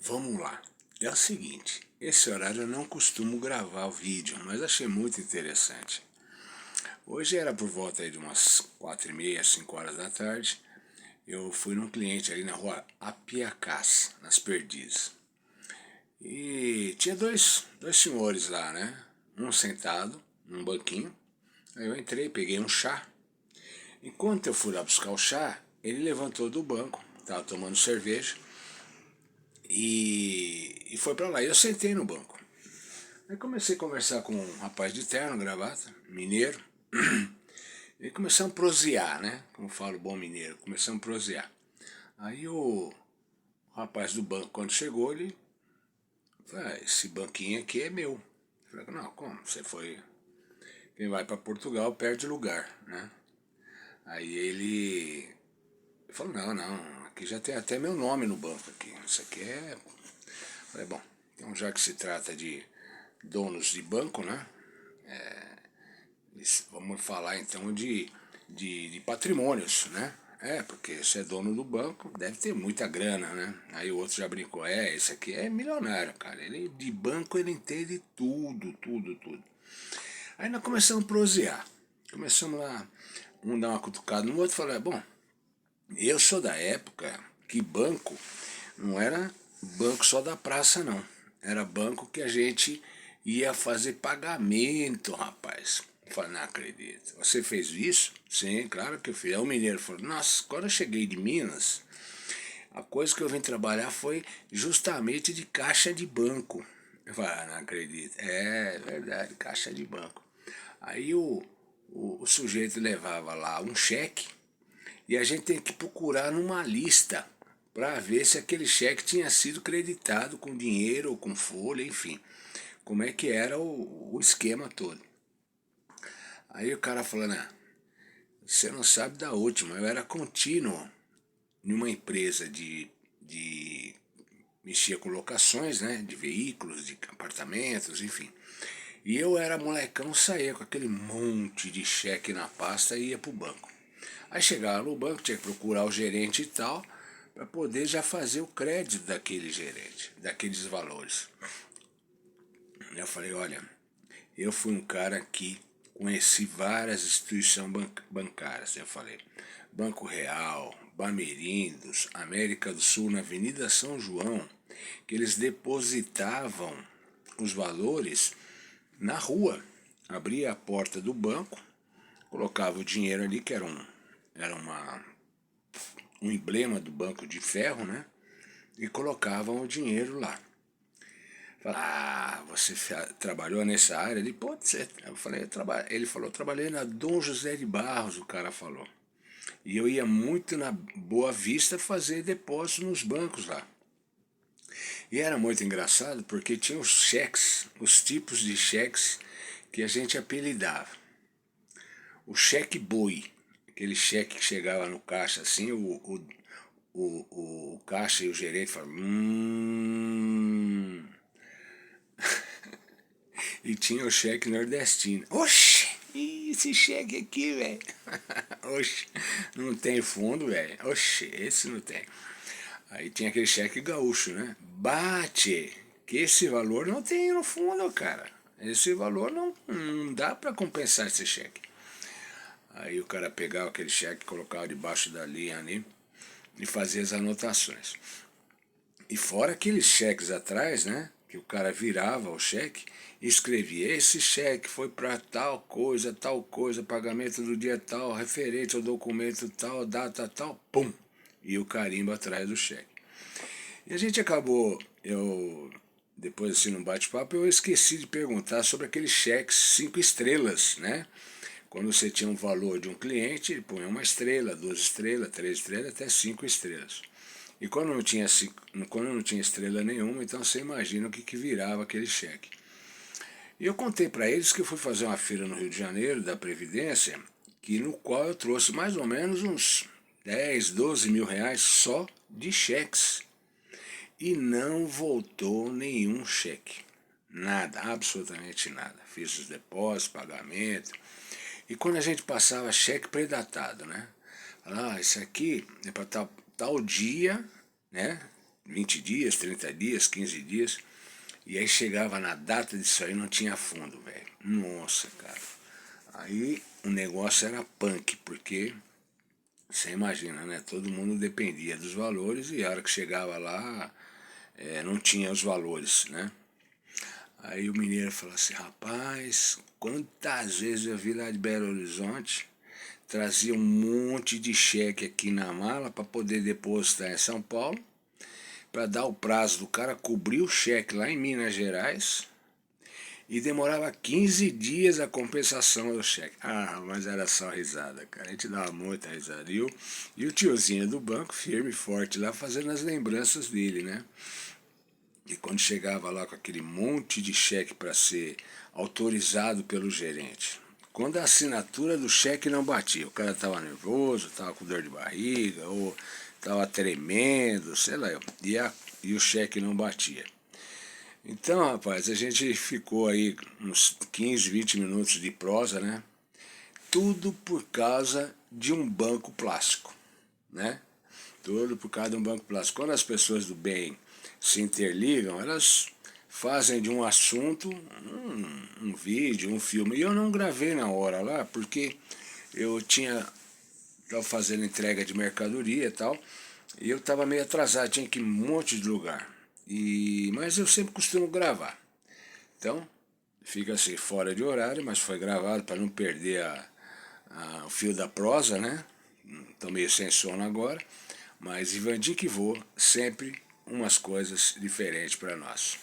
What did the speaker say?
Vamos lá. É o seguinte, esse horário eu não costumo gravar o vídeo, mas achei muito interessante. Hoje era por volta aí de umas 4h30, 5 horas da tarde. Eu fui num cliente ali na rua Apiacás, nas Perdizes. E tinha dois senhores lá, né? Um sentado num banquinho. Aí eu entrei, peguei um chá. Enquanto eu fui lá buscar o chá, ele levantou do banco, estava tomando cerveja e foi para lá. E eu sentei no banco. Aí comecei a conversar com um rapaz de terno, gravata, mineiro. E começamos a prosear, né? Como falo bom mineiro, começamos a prosear. Aí o rapaz do banco, quando chegou, ele falou, esse banquinho aqui é meu. Eu falei, não, como? Você foi... Quem vai para Portugal perde lugar, né? Aí ele falou, não, aqui já tem até meu nome no banco aqui. Isso aqui é... Eu falei, bom, então já que se trata de donos de banco, né? Vamos falar então de patrimônios, né? Porque você é dono do banco, deve ter muita grana, né? Aí o outro já brincou, esse aqui é milionário, cara. Ele de banco ele entende tudo, tudo, tudo. Aí nós começamos a prosear. Começamos lá, um dar uma cutucada no outro e falou, bom, eu sou da época que banco não era banco só da praça, não. Era banco que a gente ia fazer pagamento, rapaz. Eu falei, não acredito. Você fez isso? Sim, claro que eu fiz. Aí o mineiro falou, nossa, quando eu cheguei de Minas, a coisa que eu vim trabalhar foi justamente de caixa de banco. Eu falei, não acredito. É verdade, caixa de banco. Aí o sujeito levava lá um cheque e a gente tem que procurar numa lista para ver se aquele cheque tinha sido creditado com dinheiro ou com folha, enfim. Como é que era o esquema todo. Aí o cara falou, né, você não sabe da última, eu era contínuo numa empresa de mexia com locações, né, de veículos, de apartamentos, enfim. E eu era molecão, saía com aquele monte de cheque na pasta e ia pro banco. Aí chegava no banco, tinha que procurar o gerente e tal, para poder já fazer o crédito daquele gerente, daqueles valores. Eu falei, olha, eu fui um cara que conheci várias instituições bancárias. Eu falei, Banco Real, Bamerindos, América do Sul, na Avenida São João, que eles depositavam os valores na rua. Abria a porta do banco, colocava o dinheiro ali, que um emblema do banco de ferro, né? E colocavam o dinheiro lá. Fala, você trabalhou nessa área? Ele, pode ser. Eu falei, ele falou, trabalhei na Dom José de Barros, o cara falou. E eu ia muito na Boa Vista fazer depósito nos bancos lá. E era muito engraçado porque tinha os cheques, os tipos de cheques que a gente apelidava. O cheque boi, aquele cheque que chegava no caixa assim, o caixa e o gerente falavam, E tinha o cheque nordestino. Oxe, esse cheque aqui, velho. Oxe, não tem fundo, velho. Oxe, esse não tem. Aí tinha aquele cheque gaúcho, né? Bate, que esse valor não tem no fundo, cara. Esse valor não dá para compensar esse cheque. Aí o cara pegava aquele cheque, colocava debaixo da linha ali e fazia as anotações. E fora aqueles cheques atrás, né? Que o cara virava o cheque e escrevia: esse cheque foi para tal coisa, pagamento do dia tal, referente ao documento tal, data tal, pum! E o carimbo atrás do cheque. E a gente acabou, depois assim no bate-papo, eu esqueci de perguntar sobre aqueles cheques 5 estrelas, né? Quando você tinha um valor de um cliente, ele punha 1 estrela, 2 estrelas, 3 estrelas, até 5 estrelas. E quando não tinha estrela nenhuma, então você imagina o que virava aquele cheque. E eu contei para eles que eu fui fazer uma feira no Rio de Janeiro, da Previdência, no qual eu trouxe mais ou menos uns 10, 12 mil reais só de cheques. E não voltou nenhum cheque. Nada, absolutamente nada. Fiz os depósitos, pagamento. E quando a gente passava cheque predatado, né? Isso aqui é para tal dia, né? 20 dias, 30 dias, 15 dias. E aí chegava na data disso aí, não tinha fundo, velho. Nossa, cara. Aí o negócio era punk, porque você imagina, né? Todo mundo dependia dos valores e a hora que chegava lá, não tinha os valores, né? Aí o mineiro falou assim, rapaz, quantas vezes eu vi lá de Belo Horizonte, trazia um monte de cheque aqui na mala para poder depositar em São Paulo, para dar o prazo do cara cobrir o cheque lá em Minas Gerais, e demorava 15 dias a compensação do cheque. Ah, mas era só risada, cara. A gente dava muita risada. E o tiozinho do banco, firme e forte lá, fazendo as lembranças dele, né? E quando chegava lá com aquele monte de cheque para ser autorizado pelo gerente, quando a assinatura do cheque não batia, o cara estava nervoso, estava com dor de barriga, ou estava tremendo, sei lá, e o cheque não batia. Então, rapaz, a gente ficou aí uns 15, 20 minutos de prosa, né? Tudo por causa de um banco plástico, né? Tudo por causa de um banco plástico. Quando as pessoas do bem se interligam, elas fazem de um assunto um vídeo, um filme. E eu não gravei na hora lá, porque eu estava fazendo entrega de mercadoria e tal, e eu estava meio atrasado, tinha que ir em um monte de lugar. Mas eu sempre costumo gravar. Então, fica assim, fora de horário, mas foi gravado para não perder o fio da prosa, né? Estou meio sem sono agora. Mas Ivandir que voa, sempre umas coisas diferentes para nós.